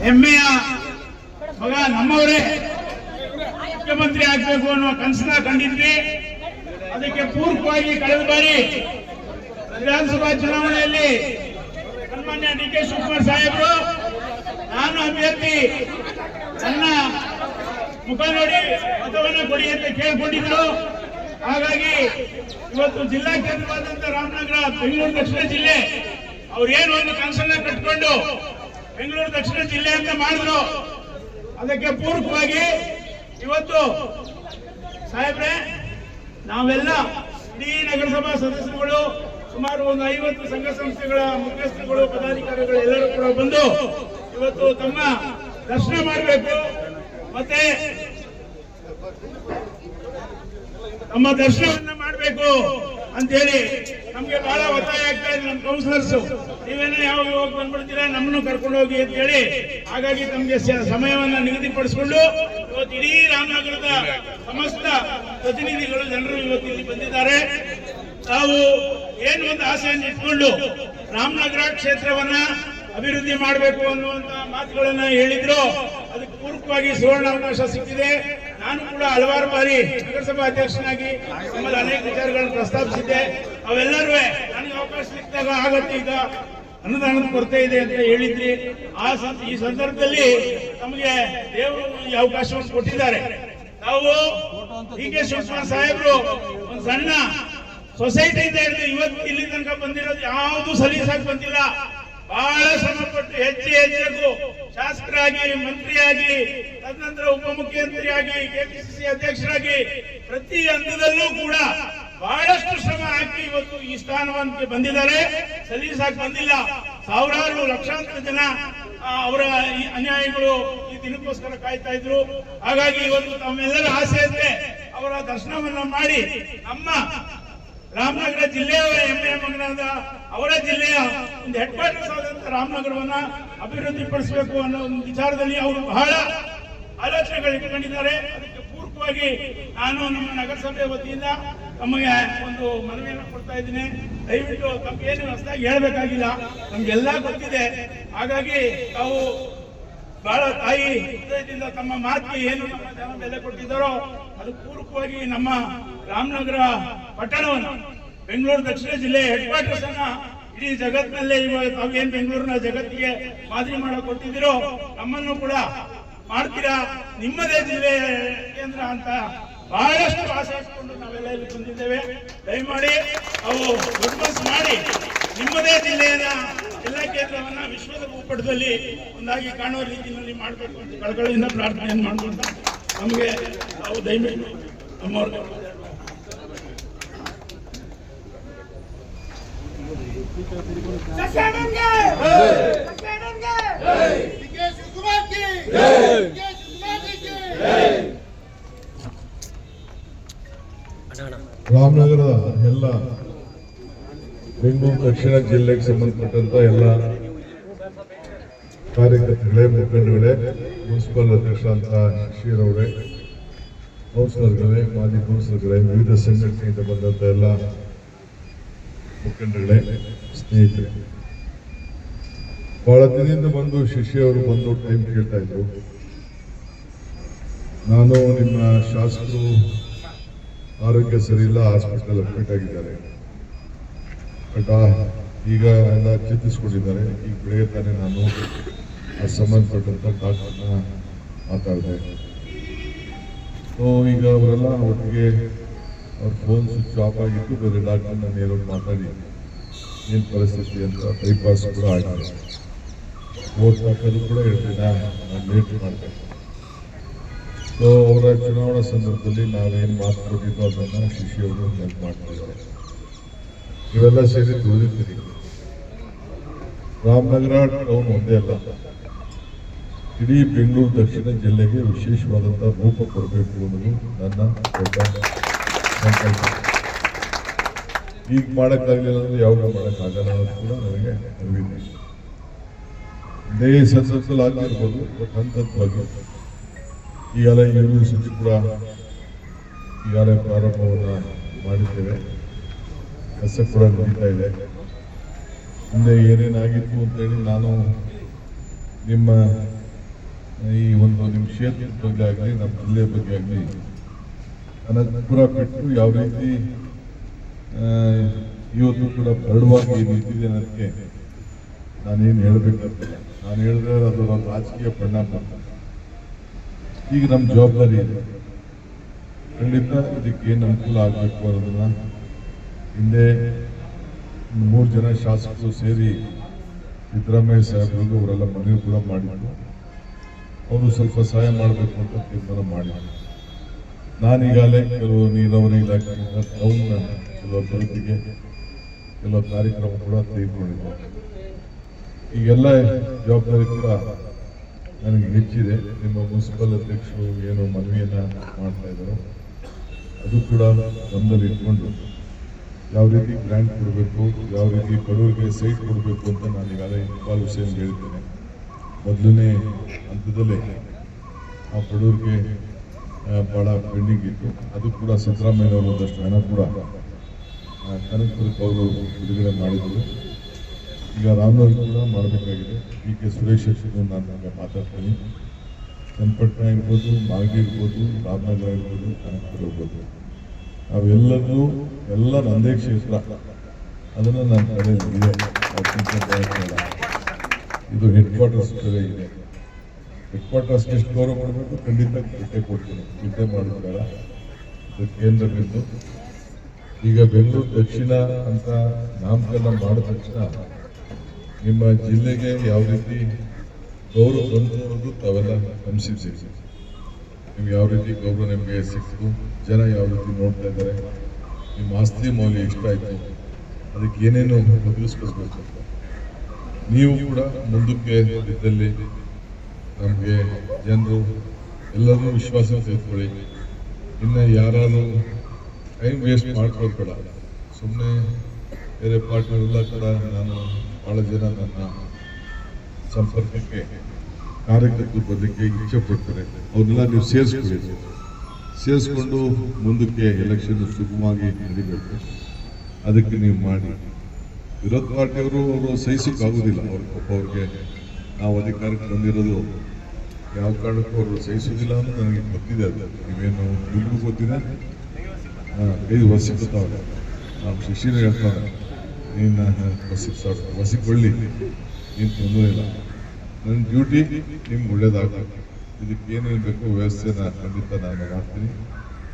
ಹೆಮ್ಮೆಯ ಮಗ ನಮ್ಮವರೇ ಮುಖ್ಯಮಂತ್ರಿ ಆಗ್ಬೇಕು ಅನ್ನೋ ಕನಸನ್ನ ಕಂಡಿದ್ವಿ. ಅದಕ್ಕೆ ಪೂರಕವಾಗಿ ಕಳೆದ ಬಾರಿ ವಿಧಾನಸಭಾ ಚುನಾವಣೆಯಲ್ಲಿ ಸನ್ಮಾನ್ಯ ಡಿ.ಕೆ. ಶಿವಕುಮಾರ್ ಸಾಹೇಬರು ನಾನು ಅಭ್ಯರ್ಥಿ ನನ್ನ ಮುಖ ನೋಡಿ ಮತವನ್ನು ಕೊಡಿ ಅಂತ ಕೇಳಿಕೊಂಡಿದ್ರು. ಹಾಗಾಗಿ ಇವತ್ತು ಜಿಲ್ಲಾ ಕೇಂದ್ರವಾದಂತ ರಾಮನಗರ ಬೆಂಗಳೂರು ದಕ್ಷಿಣ ಜಿಲ್ಲೆ ಅವ್ರೇನು ಒಂದು ಕನಸನ್ನ ಕಟ್ಕೊಂಡು ಬೆಂಗಳೂರು ದಕ್ಷಿಣ ಜಿಲ್ಲೆ ಅಂತ ಮಾಡಿದ್ರು. ಅದಕ್ಕೆ ಪೂರಕವಾಗಿ ಇವತ್ತು ಸಾಹೇಬ್ರೆ ನಾವೆಲ್ಲ ಇಡೀ ನಗರಸಭಾ ಸದಸ್ಯರುಗಳು ಸುಮಾರು ಒಂದು 50 ಸಂಘ ಸಂಸ್ಥೆಗಳ ಮುಖ್ಯಸ್ಥರುಗಳು ಪದಾಧಿಕಾರಿಗಳು ಎಲ್ಲರೂ ಕೂಡ ಬಂದು ಇವತ್ತು ತಮ್ಮ ದರ್ಶನ ಮಾಡಬೇಕು ಮತ್ತೆ ನಮ್ಮ ದರ್ಶನವನ್ನ ಮಾಡಬೇಕು ಅಂತ ಹೇಳಿ ನಮ್ಗೆ ಬಹಳ ಒತ್ತಾಯ ಆಗ್ತಾ ಇದೆ. ನಮ್ಮ ಕೌನ್ಸಿಲರ್ಸ್ ನೀವೇನೋ ಯಾವಾಗ ಹೋಗಿ ಬಂದ್ಬಿಡ್ತೀರಾ ನಮ್ಮನ್ನು ಕರ್ಕೊಂಡು ಹೋಗಿ ಅಂತ ಹೇಳಿ ಹಾಗಾಗಿ ತಮ್ಗೆ ಸಮಯವನ್ನ ನಿಗದಿಪಡಿಸಿಕೊಂಡು ಇವತ್ತು ಇಡೀ ರಾಮನಗರದ ಸಮಸ್ತ ಪ್ರತಿನಿಧಿಗಳು ಜನರು ಇವತ್ತು ಇಲ್ಲಿ ಬಂದಿದ್ದಾರೆ. ತಾವು ಏನು ಒಂದು ಆಸೆಯನ್ನು ಇಟ್ಕೊಂಡು ರಾಮನಗರ ಕ್ಷೇತ್ರವನ್ನ ಅಭಿವೃದ್ಧಿ ಮಾಡಬೇಕು ಅನ್ನುವಂತ ಮಾತುಗಳನ್ನ ಹೇಳಿದ್ರು. ಅದಕ್ಕೆ ಪೂರಕವಾಗಿ ಸುವರ್ಣಾವಕಾಶ ಸಿಕ್ಕಿದೆ. ನಾನು ಕೂಡ ಹಲವಾರು ಬಾರಿ ನಗರಸಭಾ ಅಧ್ಯಕ್ಷನಾಗಿ ನಮ್ಮಲ್ಲಿ ಅನೇಕ ವಿಚಾರಗಳನ್ನು ಪ್ರಸ್ತಾಪಿಸಿದ್ದೆ. ಅವೆಲ್ಲರೂ ನನಗೆ ಅವಕಾಶ ಸಿಕ್ಕಿದಾಗ ಆಗತ್ತೆ, ಈಗ ಅನುದಾನದ ಕೊರತೆ ಇದೆ ಅಂತ ಹೇಳಿದ್ರಿ. ಈ ಸಂದರ್ಭದಲ್ಲಿ ತಮಗೆ ದೇವರು ಈ ಅವಕಾಶವನ್ನು ಕೊಟ್ಟಿದ್ದಾರೆ. ನಾವು ಡಿ.ಕೆ. ಶಿವಕುಮಾರ್ ಸಾಹೇಬರು ಒಂದು ಸಣ್ಣ ಸೊಸೈಟಿಯಿಂದ ಹಿಡಿದು ಇವತ್ತು ಇಲ್ಲಿ ತನಕ ಬಂದಿರೋದು ಯಾವುದು ಸಲೀಸಾಗಿ ಬಂದಿಲ್ಲ. ಬಹಳ ಶ್ರಮಪಟ್ಟು ಹೆಜ್ಜೆಗೂ ಶಾಸಕರಾಗಿ, ಮಂತ್ರಿಯಾಗಿ, ತದನಂತರ ಉಪಮುಖ್ಯಮಂತ್ರಿಯಾಗಿ, ಕೆಪಿಸಿಸಿ ಅಧ್ಯಕ್ಷರಾಗಿ ಪ್ರತಿ ಹಂತದಲ್ಲೂ ಕೂಡ ಬಹಳಷ್ಟು ಶ್ರಮ ಹಾಕಿ ಇವತ್ತು ಈ ಸ್ಥಾನಕ್ಕೆ ಬಂದಿದ್ದಾರೆ. ಸಲೀಸಾಗಿ ಬಂದಿಲ್ಲ. ಸಾವಿರಾರು ಲಕ್ಷಾಂತರ ಜನ ಅವರ ಅನ್ಯಾಯಗಳು ಈ ದಿನಕ್ಕೋಸ್ಕರ ಕಾಯ್ತಾ ಇದ್ರು. ಹಾಗಾಗಿ ಇವತ್ತು ತಮ್ಮೆಲ್ಲರ ಆಸೆಯಂತೆ ಅವರ ದರ್ಶನವನ್ನ ಮಾಡಿ ನಮ್ಮ ರಾಮನಗರ ಜಿಲ್ಲೆಯವರ ಹೆಮ್ಮೆಯ ಮಗನಾದ ಅವರ ಜಿಲ್ಲೆಯ ಒಂದು ಹೆಡ್ ಕ್ವಾರ್ಟರ್ಸ್ ಆದಂತ ರಾಮನಗರವನ್ನ ಅಭಿವೃದ್ಧಿ ಪಡಿಸಬೇಕು ಅನ್ನೋ ಒಂದು ವಿಚಾರದಲ್ಲಿ ಅವರು ಬಹಳ ಆಲೋಚನೆಗಳು ಇಟ್ಕೊಂಡಿದ್ದಾರೆ. ಅದಕ್ಕೆ ಪೂರಕವಾಗಿ ನಾನು ನಮ್ಮ ನಗರಸಭೆ ವತಿಯಿಂದ ತಮಗೆ ಒಂದು ಮನವಿಯನ್ನು ಕೊಡ್ತಾ ಇದ್ದೀನಿ. ದಯವಿಟ್ಟು ತಮಗೇನು ಹೊಸದಾಗಿ ಹೇಳ್ಬೇಕಾಗಿಲ್ಲ, ನಮ್ಗೆಲ್ಲ ಗೊತ್ತಿದೆ. ಹಾಗಾಗಿ ತಾವು ಬಹಳ ತಾಯಿ ಹೃದಯದಿಂದ ತಮ್ಮ ಮಾತಿಗೆ ಏನು ನಮ್ಮ ಜನ ಬೆಲೆ ಕೊಟ್ಟಿದ್ದಾರೋ ಅದು ಪೂರಕವಾಗಿ ನಮ್ಮ ರಾಮನಗರ ಪಟ್ಟಣವನ್ನು ಬೆಂಗಳೂರು ದಕ್ಷಿಣ ಜಿಲ್ಲೆ ಹೆಡ್ ಕ್ವಾರ್ಟರ್ಸ್ ಅನ್ನ ಇಡೀ ಜಗತ್ತಿನಲ್ಲೇ ಇವಾಗ ತಾವೇನ್ ಬೆಂಗಳೂರಿನ ಜಗತ್ತಿಗೆ ಮಾದರಿ ಮಾಡಕ್ ಕೊಟ್ಟಿದ್ದೀರೋ ನಮ್ಮನ್ನು ಕೂಡ ಮಾಡ್ತೀರಾ, ನಿಮ್ಮದೇ ಜಿಲ್ಲೆ ಕೇಂದ್ರ ಅಂತ ಬಹಳಷ್ಟು ಆಸೆ ಇಟ್ಕೊಂಡು ನಾವೆಲ್ಲ ಇಲ್ಲಿ ಬಂದಿದ್ದೇವೆ. ದಯಮಾಡಿ ಅವು ದೊಡ್ಡ ಮನಸ್ಸು ಮಾಡಿ ನಿಮ್ಮದೇ ಜಿಲ್ಲೆಯ ಜಿಲ್ಲಾ ಕೇಂದ್ರವನ್ನ ವಿಶ್ವದ ಭೂಪಟದಲ್ಲಿ ಒಂದಾಗಿ ಕಾಣುವ ರೀತಿಯಲ್ಲಿ ಮಾಡಬೇಕು ಅಂತ ಕಳಕಳಿಯಿಂದ ಪ್ರಾರ್ಥನೆಯನ್ನು ಮಾಡ್ಕೊಂಡು ನಮಗೆ ನಾವು ದಯಮಾಡಿ ನಮ್ಮವ್ರಿಗೆ ರಾಮನಗರದ ಎಲ್ಲ ಬೆಂಗಳೂರು ದಕ್ಷಿಣ ಜಿಲ್ಲೆಗೆ ಸಂಬಂಧಪಟ್ಟಂತ ಎಲ್ಲ ಕಾರ್ಯಕರ್ತಗಳೇ, ಮುಖಂಡಗಳೇ, ಮುನ್ಸಿಪಲ್ ಅಧ್ಯಕ್ಷ ಅಂತ ಶಶೀರ್ ಅವರೇ, ಕೌನ್ಸಿಲರ್ಗಳೇ, ಮಾಜಿ ಕೌನ್ಸಿಲರ್ಗಳೇ, ವಿವಿಧ ಸಂಘಟನೆಯಿಂದ ಬಂದಂಥ ಎಲ್ಲ ಮುಖಂಡಗಳೇ, ಸ್ನೇಹಿತರೆ, ಬಹಳ ದಿನದಿಂದ ಬಂದು ಶಿಷ್ಯವರು ಬಂದು ಟೈಮ್ ಕೇಳ್ತಾ ಇದ್ರು. ನಾನು ನಿಮ್ಮ ಶಾಸಕರು ಆರೋಗ್ಯ ಸರಿ ಇಲ್ಲ, ಹಾಸ್ಪಿಟಲ್ ಅಡ್ಮಿಟ್ ಆಗಿದ್ದಾರೆ, ಬಟ್ ಈಗ ಎಲ್ಲ ಚೇತರಿಸ್ಕೊಂಡಿದ್ದಾರೆ. ಈಗ ಬೆಳಗ್ಗೆ ತಾನೇ ನಾನು ಆ ಸಂಬಂಧಪಟ್ಟಂತ ಡಾಕ್ಟರ್ನ ಮಾತಾಡಿದೆ. ಸೊ ಈಗ ಅವರೆಲ್ಲ ಒಟ್ಟಿಗೆ ಅವ್ರ ಫೋನ್ ಸ್ವಿಚ್ ಆಫ್ ಆಗಿತ್ತು. ಬೇರೆ ಡಾಕ್ಟರ್ನ ನೇರವಾಗಿ ಮಾತಾಡಿ ಏನು ಪರಿಸ್ಥಿತಿ ಅಂತ ಬೈಪಾಸ್ ಕೂಡ ಆಗಿದೆ. ಓಟ್ ಹಾಕೋದು ಕೂಡ ಹೇಳ್ತೀನಿ, ನಾನು ಲೇಟ್ ಮಾಡಬೇಕು. ಸೊ ಅವರ ಚುನಾವಣಾ ಸಂದರ್ಭದಲ್ಲಿ ನಾವೇನು ಮಾತು ಕೊಟ್ಟಿದ್ದೋ ಅದನ್ನು ಶಿಷ್ಯವರು ನೆನಪು ಮಾಡ್ತಿದ್ದಾರೆ. ಇವೆಲ್ಲ ಸೇರಿ ದುಡಿದಿದ್ದೀರಿ. ರಾಮನಗರ ಟೌನ್ ಒಂದೇ ಅಲ್ಲ, ಇಡೀ ಬೆಂಗಳೂರು ದಕ್ಷಿಣ ಜಿಲ್ಲೆಗೆ ವಿಶೇಷವಾದಂಥ ರೂಪ ಕೊಡಬೇಕು ಅನ್ನೋದು ನನ್ನ ದೊಡ್ಡ ಸಂಕಲ್ಪ. ಈಗ ಮಾಡೋಕ್ಕಾಗಲಿಲ್ಲ ಅಂದರೆ ಯಾವಾಗ ಮಾಡೋಕ್ಕಾಗಲ್ಲ ಅನ್ನೋದು ಕೂಡ ನನಗೆ ಅರಿವಿದೆ. ಇದೇ ಸಂದರ್ಭದಲ್ಲಿ ಆಗಿರ್ಬೋದು, ಬಟ್ ಹಂತವಾಗಿ ಈಗಾಗಲೇ ಯೂನಿವರ್ಸಿಟಿ ಕೂಡ ಈಗಾಗಲೇ ಪ್ರಾರಂಭವನ್ನು ಮಾಡಿದ್ದೇವೆ. ಕೆಲಸ ಕೂಡ ನಡೀತಾ ಇದೆ. ಹಿಂದೆ ಏನೇನಾಗಿತ್ತು ಅಂತೇಳಿ ನಾನು ನಿಮ್ಮ ಈ ಒಂದು ನಿಮ್ಮ ಕ್ಷೇತ್ರದ ಬಗ್ಗೆ ಆಗಲಿ, ನಮ್ಮ ಜಿಲ್ಲೆ ಬಗ್ಗೆ ಆಗಲಿ ನನ್ನ ಪುರ ಬಿಟ್ಟು ಯಾವ ರೀತಿ ಇವತ್ತು ಕೂಡ ಬರಡವಾಗಿ ನಿಂತಿದೆ ಅನ್ನೋದಕ್ಕೆ ನಾನೇನು ಹೇಳಬೇಕಾಗ್ತದೆ. ನಾನು ಹೇಳಿದ್ರೆ ಅದು ರಾಜಕೀಯ ಪರಿಣಾಮ. ಈಗ ನಮ್ಮ ಜವಾಬ್ದಾರಿ ಇದೆ. ಖಂಡಿತ ಇದಕ್ಕೆ ಏನು ಅನುಕೂಲ ಆಗಬೇಕು ಅನ್ನೋದನ್ನ ಹಿಂದೆ 3 ಜನ ಶಾಸಕರು ಸೇರಿ ಸಿದ್ದರಾಮಯ್ಯ ಸಾಹೇಬರಿಗೂ ಅವರೆಲ್ಲ ಮನವಿ ಕೂಡ ಮಾಡಿದ್ರು. ಅವರು ಸ್ವಲ್ಪ ಸಹಾಯ ಮಾಡಬೇಕು ಅಂತ ತೀರ್ಮಾನ ಮಾಡಿದ್ರು. ನಾನೀಗಾಗಲೇ ಕೆಲವು ನೀರಾವರಿ ಇಲಾಖೆಯಿಂದ ಟೌನ್ನ ಕೆಲವು ಅಭಿವೃದ್ಧಿಗೆ ಕೆಲವು ಕಾರ್ಯಕ್ರಮ ಕೂಡ ತೆಗೆದುಕೊಂಡಿದ್ದೆ. ಈಗೆಲ್ಲ ಜವಾಬ್ದಾರಿ ಕೂಡ ನನಗೆ ಹೆಚ್ಚಿದೆ. ನಿಮ್ಮ ಮುನ್ಸಿಪಲ್ ಅಧ್ಯಕ್ಷರು ಏನು ಮನವಿಯನ್ನು ಮಾಡ್ತಾ ಇದ್ದಾರೋ ಅದು ಕೂಡ ಗಮನದಲ್ಲಿ ಇಟ್ಕೊಂಡು ಯಾವ ರೀತಿ ಗ್ರಾಂಟ್ ಕೊಡಬೇಕು, ಯಾವ ರೀತಿ ಬಡವರಿಗೆ ಸೈಟ್ ಕೊಡಬೇಕು ಅಂತ ನಾನು ಈಗಾಗಲೇ ಇಕ್ಬಾಲ್ ಹುಸೇನ್ ಹೇಳ್ತೇನೆ. ಮೊದಲನೇ ಹಂತದಲ್ಲೇ ಆ ಬಡವರಿಗೆ ಭಾಳ ಪೆಂಡಿಂಗ್ ಇತ್ತು. ಅದು ಕೂಡ ಸಿದ್ದರಾಮಯ್ಯನವರು ಒಂದಷ್ಟು ಹಣ ಕೂಡ ಕನಕಪುರಕ್ಕೆ ಅವರು ಬಿಡುಗಡೆ ಮಾಡಿದರು. ಈಗ ರಾಮನಗರ ಕೂಡ ಮಾಡಬೇಕಾಗಿದೆ. ಕೆ ಸುರೇಶ್ ನಾನು ಮಾತಾಡ್ತೀನಿ. ಚನ್ನಪಟ್ಟಣ ಇರ್ಬೋದು, ಮಾಗಡಿ ಇರ್ಬೋದು, ರಾಮನಗರ ಇರ್ಬೋದು, ಕನಕಪುರ ಇರ್ಬೋದು, ಅವೆಲ್ಲದೂ ಎಲ್ಲ ನಂದೇ ಕ್ಷೇತ್ರ. ಅದನ್ನು ನನ್ನ ಕಡೆ ಇದೆ. ಇದು ಹೆಡ್ ಕ್ವಾರ್ಟರ್ಸ್ ಕಡೆ ಇದೆ. ಹೆಡ್ ಕ್ವಾರ್ಟರ್ಸ್ಗೆ ಎಷ್ಟು ಗೌರವ ಕೊಡಬೇಕು ಖಂಡಿತ ಕೊಟ್ಟೆ ಕೊಡ್ತೀನಿ. ಚಿಂತೆ ಮಾಡಿದ್ಬೇಡ. ಇದು ಕೇಂದ್ರ ಬಿಂದು. ಈಗ ಬೆಂಗಳೂರು ದಕ್ಷಿಣ ಅಂತ ನಾಮಕರಣ ಮಾಡಿದ ತಕ್ಷಣ ನಿಮ್ಮ ಜಿಲ್ಲೆಗೆ ಯಾವ ರೀತಿ ಗೌರವ ಬಂತು ಅನ್ನೋದು ತಾವೆಲ್ಲ ಗಮನಿಸಿದ್ದೀರಿ. ನಿಮ್ಗೆ ಯಾವ ರೀತಿ ಗೌರವ ನಿಮಗೆ ಸಿಕ್ತು, ಜನ ಯಾವ ರೀತಿ ನೋಡ್ತಾ ಇದ್ದಾರೆ, ನಿಮ್ಮ ಆಸ್ತಿ ಮೌಲ್ಯ ಎಷ್ಟಾಯಿತು, ಅದಕ್ಕೆ ಏನೇನು ಬದಲಿಸ್ಕೊಳ್ಬೇಕು. ನೀವು ಕೂಡ ಮುಂದಕ್ಕೆ ಇದ್ದಲ್ಲಿ ನಮಗೆ ಜನರು ಎಲ್ಲರೂ ವಿಶ್ವಾಸ ತೆಗೆದುಕೊಳ್ಳಿ. ಇನ್ನು ಯಾರಾದರೂ ಟೈಮ್ ವೇಸ್ಟ್ ಮಾಡ್ಕೊಳ್ಬೇಡ. ಸುಮ್ಮನೆ ಬೇರೆ ಪಾರ್ಟಿಗಳೆಲ್ಲ ಕೂಡ ನಾನು ಭಾಳ ಜನ ನನ್ನ ಸಂಪರ್ಕಕ್ಕೆ ಕಾರ್ಯಕರ್ತರು ಬರಲಿಕ್ಕೆ ಇಚ್ಛೆ ಪಡ್ತಾರೆ. ಅವ್ರನ್ನೆಲ್ಲ ನೀವು ಸೇರಿಸ್ಕೊಂಡು ಮುಂದಕ್ಕೆ ಎಲೆಕ್ಷನ್ ಸುಗಮವಾಗಿ ನಡಿಬೇಕು. ಅದಕ್ಕೆ ನೀವು ಮಾಡಿ. ವಿರೋಧ ಪಾರ್ಟಿಯವರು ಸಹಿಸೋಕ್ಕಾಗೋದಿಲ್ಲ. ಅವ್ರಿಗೆ ನಾವು ಅಧಿಕಾರಕ್ಕೆ ಬಂದಿರೋದು ಯಾವ ಕಾರಣಕ್ಕೂ ಅವರು ಸಹಿಸೋದಿಲ್ಲ ಅಂತ ನನಗೆ ಗೊತ್ತಿದೆ. ಅದು ನೀವೇನು ನಿಮಗೂ ಗೊತ್ತಿದೆ. ಕೈ ಹೊಸಿಕೊತಾವ್ರೆ. ನಾವು ಶಿಶಿನ ಹೇಳ್ತಾರೆ, ನೀನು ಹೊಸಿಕೊಳ್ಳಿ, ನೀನು ತೊಂದರೆ ಇಲ್ಲ. ನನ್ನ ಡ್ಯೂಟಿ ನಿಮ್ಗೆ ಒಳ್ಳೇದಾಗಬೇಕು. ಇದಕ್ಕೆ ಏನೇನು ಬೇಕು ವ್ಯವಸ್ಥೆನ ಖಂಡಿತ ನಾನು ಮಾಡ್ತೀನಿ.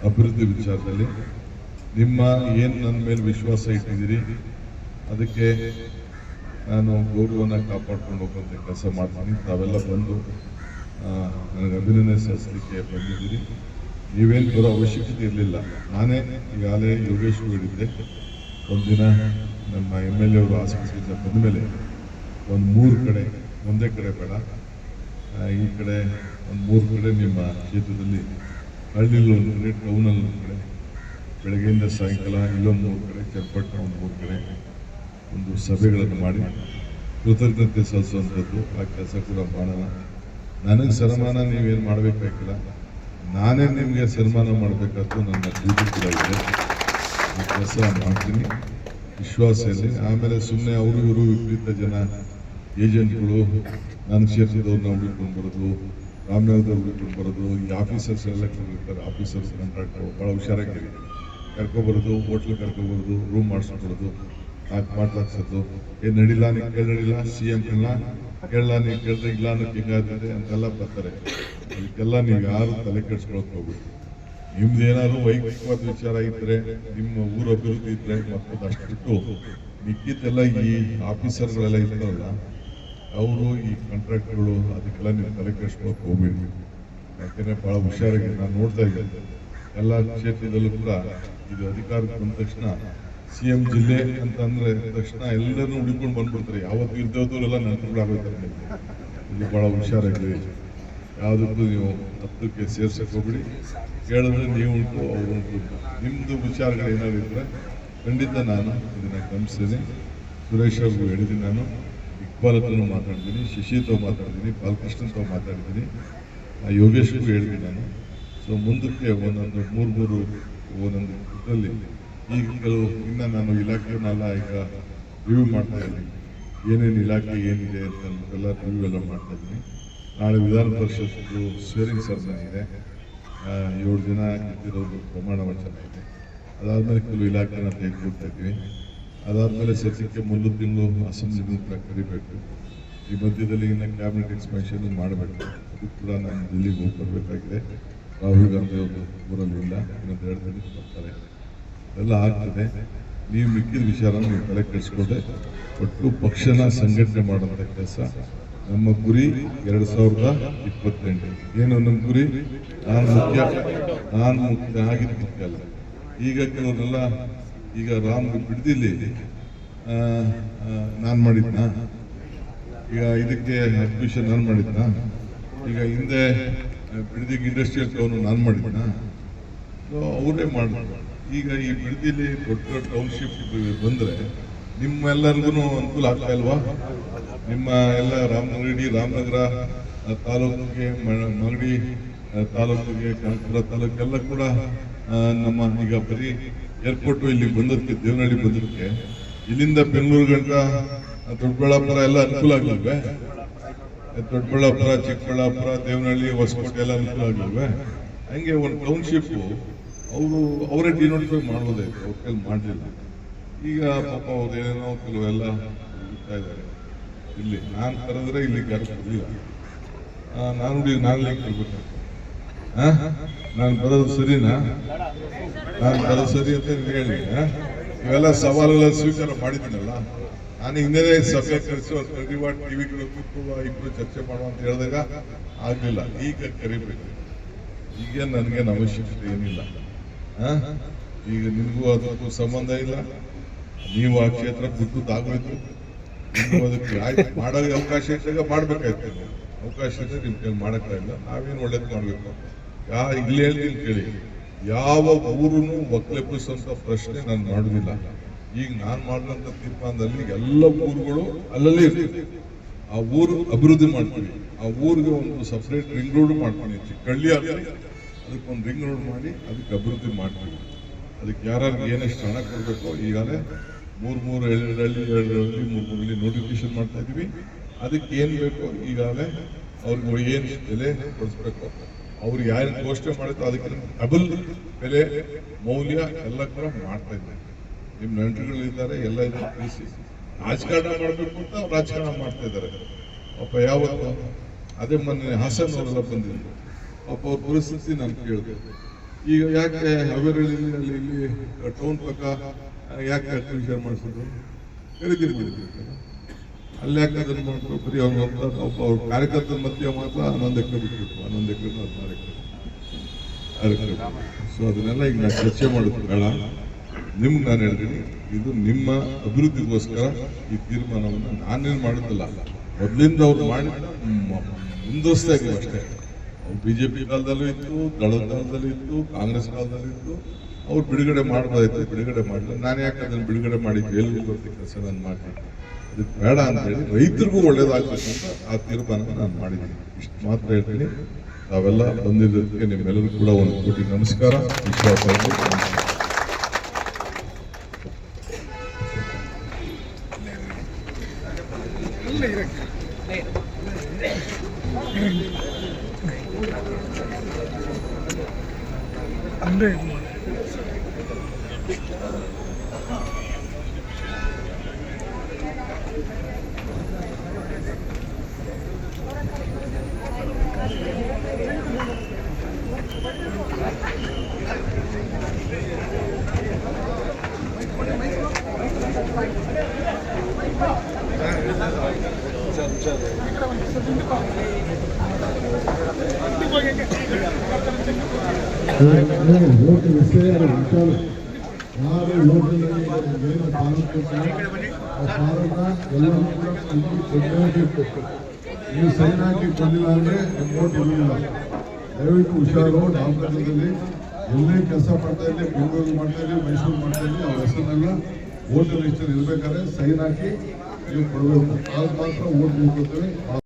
ಅಭಿವೃದ್ಧಿ ವಿಚಾರದಲ್ಲಿ ನಿಮ್ಮ ಏನು ನನ್ನ ಮೇಲೆ ವಿಶ್ವಾಸ ಇಟ್ಟಿದ್ದೀರಿ ಅದಕ್ಕೆ ನಾನು ಗೌರವನ ಕಾಪಾಡ್ಕೊಂಡು ಹೋಗುವಂಥ ಕೆಲಸ ಮಾಡ್ತೀನಿ. ತಾವೆಲ್ಲ ಬಂದು ನನಗೆ ಅಭಿನಂದನೆ ಸಲ್ಲಿಸಲಿಕ್ಕೆ ಬಂದಿದ್ದೀರಿ. ನೀವೇನು ಬರೋ ಅವಶ್ಯಕತೆ ಇರಲಿಲ್ಲ. ನಾನೇ ಈಗಾಗಲೇ ಯೋಗೇಶ್ ಹೇಳಿದ್ದೆ, ಒಂದಿನ ನಮ್ಮ MLA ಅವರು ಆಸ್ಪತ್ರೆಯಿಂದ ಬಂದ ಮೇಲೆ ಒಂದು 3 ಕಡೆ, ಒಂದೇ ಕಡೆ ಬೇಡ, ಈ ಕಡೆ ಒಂದು 3 ಕಡೆ ನಿಮ್ಮ ಕ್ಷೇತ್ರದಲ್ಲಿ ಹಳ್ಳಿಲಿ ಒಂದು ಕಡೆ, ಟೌನಲ್ಲಿ ಒಂದು ಕಡೆ, ಬೆಳಗ್ಗೆಯಿಂದ ಸಾಯಂಕಾಲ ಇಲ್ಲೊಂದು 3 ಕಡೆ, ಚನ್ನಪಟ್ಟಣ ಒಂದು 3 ಕಡೆ ಒಂದು ಸಭೆಗಳನ್ನು ಮಾಡಿ ಕೃತಜ್ಞತೆ ಸಲ್ಲಿಸುವಂಥದ್ದು. ಆ ಕೆಲಸ ಕೂಡ ಮಾಡೋಣ. ನನಗೆ ಸನ್ಮಾನ ನೀವೇನು ಮಾಡಬೇಕಾಗಿಲ್ಲ. ನಾನೇ ನಿಮಗೆ ಸನ್ಮಾನ ಮಾಡಬೇಕಾದ್ದು ನನ್ನ ಡ್ಯೂಟಿ ಕೂಡ ಇದೆ. ಈ ಕೆಲಸ ಮಾಡ್ತೀನಿ ವಿಶ್ವಾಸ ಇದೆ. ಆಮೇಲೆ ಸುಮ್ಮನೆ ಅವರು ಇವರು ವಿಪರೀತ ಜನ ಏಜೆಂಟ್ಗಳು ನನ್ನ ಕ್ಷೇತ್ರದವ್ರನ್ನ ಹುಡುಕೊಂಡು ಬರೋದು, ರಾಮನಗರದವ್ರು ಹುಡುಕೊಂಡು ಬರೋದು, ಈ ಆಫೀಸರ್ಸ್ ಎಲ್ಲ ಇರ್ತಾರೆ, ಆಫೀಸರ್ಸ್ ಕಾಂಟ್ರಾಕ್ಟರ್ ಭಾಳ ಹುಷಾರಾಗಿರಿ. ಕರ್ಕೊಬರೋದು, ಹೋಟ್ಲ್ ಕರ್ಕೊಬರೋದು, ರೂಮ್ ಮಾಡಿಸ್ಕೊಡೋದು, ಮಾತಾಡ್ಸೋದು, ಏನ್ ನಡಿಲ್ಲ ನೀನು ಕೇಳಿಲ್ಲ, CM ಕೇಳಲ್ಲ ನೀನು ಕೇಳಿದ್ರೆ ಇಲ್ಲ ಅನ್ನೋಕೆ ಹಿಂಗಾಗ್ತದೆ ಅಂತೆಲ್ಲ ಬರ್ತಾರೆ. ಅದಕ್ಕೆಲ್ಲ ನೀವು ಯಾರು ತಲೆ ಕೆಡಿಸ್ಕೊಳಕ್ ಹೋಗ್ಬೇಕು. ನಿಮ್ದು ಏನಾದ್ರು ವೈಯಕ್ತಿಕವಾದ ವಿಚಾರ ಇದ್ರೆ, ನಿಮ್ಮ ಊರ ಅಭಿವೃದ್ಧಿ ಇದ್ರೆ ಮತ್ತೊಂದು ಅಷ್ಟು ಬಿಟ್ಟು ಮಿಕ್ಕಿದ್ದೆಲ್ಲ ಈ ಆಫೀಸರ್ಗಳೆಲ್ಲ ಇರ್ತಾರಲ್ಲ, ಅವರು ಈ ಕಾಂಟ್ರಾಕ್ಟ್ಗಳು ಅದಕ್ಕೆಲ್ಲ ನೀವು ತಲೆ ಕೆಡಿಸ್ಕೊಳಕ್ ಹೋಗ್ಬೇಡಿ. ಯಾಕೆಂದ್ರೆ ಬಹಳ ಹುಷಾರಾಗಿ ನಾನು ನೋಡ್ತಾ ಇದ್ದೇನೆ ಎಲ್ಲ ಕ್ಷೇತ್ರದಲ್ಲೂ ಕೂಡ ಇದು ಅಧಿಕಾರಕ್ಕೆ ಬಂದ ತಕ್ಷಣ CM ಜಿಲ್ಲೆ ಅಂತ ಅಂದ್ರೆ ತಕ್ಷಣ ಎಲ್ಲರನ್ನೂ ಹುಡುಕೊಂಡು ಬಂದ್ಬಿಡ್ತಾರೆ. ಯಾವತ್ತು ಇರ್ದವ್ರೆಲ್ಲ ನೆನಪುಗಳಾಗೋಯ್ತಾರೆ. ಇಲ್ಲಿ ಬಹಳ ಹುಷಾರಾಗಿ ಯಾವುದಕ್ಕೂ ನೀವು ಹತ್ತಕ್ಕೆ ಸೇರ್ಸಕ್ಕೆ ಹೋಗ್ಬಿಡಿ. ಕೇಳಿದ್ರೆ ನೀವು ಉಂಟು ಅವ್ರು ಉಂಟು. ನಿಮ್ಮದು ವಿಚಾರಗಳು ಏನಾದ್ರು ಇದ್ರೆ ಖಂಡಿತ ನಾನು ಇದನ್ನ ಗಮನಿಸ್ತೀನಿ. ಸುರೇಶ್ ಅವ್ರಿಗೂ ಹೇಳಿದ್ದೀನಿ, ನಾನು ಇಕ್ಬಾಲ್ ಹತ್ರನೂ ಮಾತಾಡ್ತೀನಿ, ಶಶಿతో ಮಾತಾಡ್ತೀನಿ, ಬಾಲಕೃಷ್ಣನ್తో ಮಾತಾಡ್ತೀನಿ, ಯೋಗೇಶ್ಗೂ ಹೇಳಿದ್ದೀನಿ ನಾನು. ಸೊ ಮುಂದಕ್ಕೆ ಒಂದೊಂದು ಮೂರು ಒಂದೊಂದು ಇದರಲ್ಲಿ ಈಗ ಕೆಲವು ಇನ್ನು ನಾನು ಇಲಾಖೆನೆಲ್ಲ ಈಗ ರಿವ್ಯೂ ಮಾಡ್ತಾ ಇದ್ದೀನಿ. ಏನೇನು ಇಲಾಖೆ ಏನಿದೆ ಅಂತ ಅಂದ್ಬಿಟ್ಟೆಲ್ಲ ರಿವ್ಯೂ ಎಲ್ಲ ಮಾಡ್ತಾ ಇದ್ದೀನಿ. ನಾಳೆ ವಿಧಾನ ಪರಿಷತ್ತು ಸ್ವೇರಿಂಗ್ ಸರ್ಮನಿ ಇದೆ. 7 ಜನ ಗೆದ್ದಿರೋದು ಪ್ರಮಾಣ ವಚನ ಇದೆ. ಅದಾದಮೇಲೆ ಕೆಲವು ಇಲಾಖೆನ ತೆಗೆದುಕೊಡ್ತಾ ಇದ್ದೀವಿ. ಅದಾದಮೇಲೆ ಸದ್ಯಕ್ಕೆ ಮುಂದಿನ ತಿಂಗಳು ಅಸೆಂಬ್ಲಿ ಕರಿಬೇಕು. ಈ ಮಧ್ಯದಲ್ಲಿ ಇನ್ನು ಕ್ಯಾಬಿನೆಟ್ ಎಕ್ಸ್ಪೆನ್ಷನ್ ಮಾಡಬೇಕು. ಅದು ಕೂಡ ನಾನು ದಿಲ್ಲಿಗೆ ಹೋಗಿ ಬರಬೇಕಾಗಿದೆ. ರಾಹುಲ್ ಗಾಂಧಿ ಅವರು ಊರಲ್ಲಿ ಇಲ್ಲ, ಇನ್ನೊಂದು 2 ದಿನಕ್ಕೆ ಬರ್ತಾರೆ. ಎಲ್ಲ ಆಗ್ತದೆ. ನೀವು ಮಿಕ್ಕಿದ ವಿಚಾರ ನೀವು ತಲೆ ಕೆಡಿಸ್ಕೊಳ್ಳದೆ ಒಟ್ಟು ಪಕ್ಷನ ಸಂಘಟನೆ ಮಾಡುವಂಥ ಕೆಲಸ ನಮ್ಮ ಗುರಿ. 2028 ಏನು ನಮ್ಮ ಗುರಿ? ನಾನು ಮುಖ್ಯ ಆಗಿದ್ದು ಮುಖ್ಯ ಅಲ್ಲ. ಈಗ ಕೆಲವರೆಲ್ಲ ಈಗ ರಾಮ್ ಬಿಡ್ದಿಲ್ಲಿ ನಾನು ಮಾಡಿದ್ನಾ? ಈಗ ಇದಕ್ಕೆ ಅಡ್ಮಿಷನ್ ನಾನು ಮಾಡಿದ್ನಾ? ಈಗ ಹಿಂದೆ ಬಿಡದಿಗೆ ಇಂಡಸ್ಟ್ರಿಯಲ್ ಟೌನ್ ನಾನು ಮಾಡಿದ್ನಾ? ಅವರೇ ಮಾಡಿದ್ರು. ಈಗ ಈ ಬಿಡದಿಲಿ ದೊಡ್ಡ ಟೌನ್ಶಿಪ್ ಬಂದರೆ ನಿಮ್ಮೆಲ್ಲರಿಗೂ ಅನುಕೂಲ ಆಗ್ತಾ ಇಲ್ವಾ? ನಿಮ್ಮ ಎಲ್ಲ ರಾಮನಗರ ತಾಲೂಕಿಗೆ, ಮಾಗಡಿ ತಾಲೂಕಿಗೆ, ಕನಕಪುರ ತಾಲೂಕೆಲ್ಲ ಕೂಡ ನಮ್ಮ ಈಗ ಬರೀ ಏರ್ಪೋರ್ಟು ಇಲ್ಲಿ ಬಂದದಕ್ಕೆ, ದೇವನಹಳ್ಳಿ ಬಂದದಕ್ಕೆ ಇಲ್ಲಿಂದ ಬೆಂಗಳೂರು ಗಂಟ ದೊಡ್ಡಬಳ್ಳಾಪುರ ಎಲ್ಲ ಅನುಕೂಲ ಆಗ್ಲಿಲ್ವೇ? ದೊಡ್ಡಬಳ್ಳಾಪುರ, ಚಿಕ್ಕಬಳ್ಳಾಪುರ, ದೇವನಹಳ್ಳಿ, ಹೊಸಕೋಟೆ ಎಲ್ಲ ಅನುಕೂಲ ಆಗ್ಲಿಲ್ವೇ? ಹಂಗೆ ಒಂದು ಟೌನ್ಶಿಪ್ ಅವರೇ ಡಿನೋಟಿಫೈ ಮಾಡ್ಬೋದಾಯ್ತು, ಅವ್ರ ಕೈಲಿ ಮಾಡಲಿಲ್ಲ. ಈಗ ಪಾಪ ಅವ್ರು ಏನೇನೋ ಕೆಲವೆಲ್ಲ ಇರ್ತಾ ಇದ್ದಾರೆ. ಇಲ್ಲಿ ನಾನು ಕರೆದ್ರೆ ಇಲ್ಲಿ ಯಾರು ಬರಲಿಲ್ಲ. ನಾನು ಕರ್ಬೇಕು. ನಾನು ಬರೋದು ಸರಿನಾ? ನಾನು ಬರೋದು ಸರಿ ಅಂತ ಹೇಳಿ ಇವೆಲ್ಲ ಸವಾಲುಗಳ ಸ್ವೀಕಾರ ಮಾಡಿದ್ದೀನಲ್ಲ. ನಾನು ಹಿಂದೆ ಸಭೆ ಕರೆಸಿ ಟಿವಿಗಳು ಇಬ್ಬರು ಚರ್ಚೆ ಮಾಡುವ ಅಂತ ಹೇಳಿದಾಗ ಆಗ್ಲಿಲ್ಲ. ಈಗ ಕರಿಬೇಕು. ಈಗ ನನಗೇನು ಅವಶ್ಯಕತೆ ಏನಿಲ್ಲ. ಈಗ ನಿಮಗೂ ಅದಕ್ಕೂ ಸಂಬಂಧ ಇಲ್ಲ. ನೀವು ಆ ಕ್ಷೇತ್ರ ಬಿಟ್ಟುದಾಗೋಯ್ತು. ನೀವು ಅದಕ್ಕೆ ಮಾಡೋ ಅವಕಾಶ ಇದ್ದಾಗ ಮಾಡ್ಬೇಕಾಯ್ತು. ಅವಕಾಶ ಇದ್ರೆ ನಿಮ್ ಕೈಲಿ ಮಾಡಕ್ಕಾಗಿಲ್ಲ. ನಾವೇನು ಒಳ್ಳೇದು ಮಾಡ್ಬೇಕು. ಇಲ್ಲಿ ಹೇಳ್ತೀನಿ ಕೇಳಿ, ಯಾವ ಊರನ್ನು ಒಕ್ಕಲೆಬ್ಬಿಸುವಂತ ಪ್ರಶ್ನೆ ನಾನು ಮಾಡುದಿಲ್ಲ. ಈಗ ನಾನು ಮಾಡಿದಂತ ತೀರ್ಮಾನದಲ್ಲಿ ಎಲ್ಲ ಊರುಗಳು ಅಲ್ಲಲ್ಲಿ ಇರ್ತದೆ. ಆ ಊರು ಅಭಿವೃದ್ಧಿ ಮಾಡ್ತೀವಿ. ಆ ಊರಿಗೆ ಒಂದು ಸಪರೇಟ್ ರಿಂಗ್ ರೋಡ್ ಮಾಡ್ತೀನಿ. ಚಿಕ್ಕಳ್ಳಿ ಆಗಲಿ ಅದಕ್ಕೊಂದು ರಿಂಗ್ ರೋಡ್ ಮಾಡಿ ಅದಕ್ಕೆ ಅಭಿವೃದ್ಧಿ ಮಾಡ್ತೀವಿ. ಅದಕ್ಕೆ ಯಾರ್ಯಾರಿಗೆ ಏನೆಷ್ಟು ಹಣ ಕೊಡಬೇಕು ಈಗಾಗಲೇ 3 ಹಳ್ಳಿ ನೋಟಿಫಿಕೇಶನ್ ಮಾಡ್ತಾ ಇದೀವಿ. ಅದಕ್ಕೆ ಏನ್ ಬೇಕು ಈಗಾಗಲೇ ಅವ್ರಿಗೆ ಏನು ಬೆಲೆ ಕೊಡಿಸ್ಬೇಕು, ಅವ್ರು ಯಾರು ಘೋಷಣೆ ಮಾಡಿದ್ರು ಅದಕ್ಕೆ ಡಬಲ್ ಬೆಲೆ ಮೌಲ್ಯ ಎಲ್ಲ ಕೂಡ ಮಾಡ್ತಾ ಇದ್ದಾರೆ. ನಿಮ್ಮ ನೆಂಟರುಗಳಿದ್ದಾರೆ, ಎಲ್ಲ ಇದನ್ನು ತಿಳಿಸಿ. ರಾಜಕಾರಣ ಮಾಡಬೇಕು ಅಂತ ಅವ್ರು ರಾಜಕಾರಣ ಮಾಡ್ತಾ ಇದ್ದಾರೆ. ಪಾಪ ಯಾವತ್ತು ಅದೇ ಮೊನ್ನೆ ಹಾಸನ್ ಅವರೆಲ್ಲ ಬಂದಿದ್ರು. ಪಾಪ ಅವ್ರ ಪರಿಸ್ಥಿತಿ ನಾನು ಕೇಳಿದೆ. ಈಗ ಯಾಕೆ ಹಾವೇರಿಯಲ್ಲಿ ಇಲ್ಲಿ ಟೌನ್ ಪಕ್ಕ ಯಾಕೆ ಅಡ್ಮಿಷನ್ ಮಾಡಿಸಿದ್ರು? ಖರೀದಿ ಮಾಡಿದ್ರು. ಅಲ್ಲಿ ಯಾಕೆ ಅದನ್ನು ಮಾಡಿದ್ರು? ಬರೀ ಅವ್ರ ಕಾರ್ಯಕರ್ತರ ಮಧ್ಯೆ ಮಾತ್ರ 11 ಎಕರೆ ಬಿಟ್ಟಿತ್ತು. 11 ಎಕರೆ 16 ಎಕರೆ. ಸೊ ಅದನ್ನೆಲ್ಲ ಈಗ ನಾನು ಚರ್ಚೆ ಮಾಡೋದು ಬೇಡ. ನಿಮ್ಗೆ ನಾನು ಹೇಳ್ತೀನಿ, ಇದು ನಿಮ್ಮ ಅಭಿವೃದ್ಧಿಗೋಸ್ಕರ ಈ ತೀರ್ಮಾನವನ್ನು ನಾನೇನು ಮಾಡೋದಿಲ್ಲ. ಮೊದಲಿಂದ ಅವ್ರು ಮಾಡಿ ಮುಂದುವರಿಸ್ತಾ ಇದೀವಿ ಅಷ್ಟೇ. ಅವ್ರು ಬಿಜೆಪಿ ಕಾಲದಲ್ಲೂ ಇತ್ತು, ದಳದ ಕಾಲದಲ್ಲೂ ಇತ್ತು, ಕಾಂಗ್ರೆಸ್ ಕಾಲದಲ್ಲೂ ಇತ್ತು. ಅವ್ರು ಬಿಡುಗಡೆ ಮಾಡಬಹುದಾಯ್ತು, ಬಿಡುಗಡೆ ಮಾಡಲಿಲ್ಲ. ನಾನು ಯಾಕೆ ಅದನ್ನು ಬಿಡುಗಡೆ ಮಾಡಿ ಜೈಲಿಗೆ ಬರ್ತಿ ಕೆಲಸ ನಾನು ಮಾಡ್ತೀನಿ. ಅದಕ್ಕೆ ಬೇಡ ಅಂತ ಹೇಳಿ ರೈತರಿಗೂ ಒಳ್ಳೇದಾಗಬೇಕು ಅಂತ ಆ ತೀರ್ಮಾನ ನಾನು ಮಾಡಿದ್ದೀನಿ. ಇಷ್ಟು ಮಾತ್ರ ಹೇಳ್ತೀನಿ. ತಾವೆಲ್ಲ ಬಂದಿದ್ದಕ್ಕೆ ನಿಮ್ಮೆಲ್ಲರೂ ಕೂಡ ಒಂದು ಕೋಟಿ ನಮಸ್ಕಾರ. ವಿಶ್ವಾಸ ಇದೆ. ಓಟು ವಿಷಯ ವಿಚಾರ ಯಾರು ಓಟಿನಲ್ಲಿ ಏನು ಪಾಲ್ಗೊಳ್ತಾರೆ ಆ ಪಾಲಕ ಎಲ್ಲರೂ ಕೂಡ ಸರಿಯಾಗಿರ್ಬೇಕು. ನೀವು ಸರಿಯಾಗಿ ಕೊಡಲಿಲ್ಲ ಅಂದರೆ ನಿಮ್ಮ ಓಟ್ ಇರಲಿಲ್ಲ. ದಯವಿಟ್ಟು ಹುಷಾರು. ನಾಮಪತ್ರದಲ್ಲಿ ಎಲ್ಲೇ ಕೆಲಸ ಮಾಡ್ತಾ ಇರಲಿ, ಬೆಂಗಳೂರು ಮಾಡ್ತಾ ಇರಲಿ, ಮೈಸೂರು ಮಾಡ್ತಾ ಇರಲಿ, ಅವ್ರ ಹೆಸರನ್ನೆಲ್ಲ ಓಟರ್ ಲಿಸ್ಟಲ್ಲಿ ಇರಬೇಕಾದ್ರೆ ಸೈನ್ ಹಾಕಿ ನೀವು ಕೊಡಬೇಕು. ಆಗ ಮಾತ್ರ ಓಟ್ ಮುಗಿಸ್ತೇವೆ.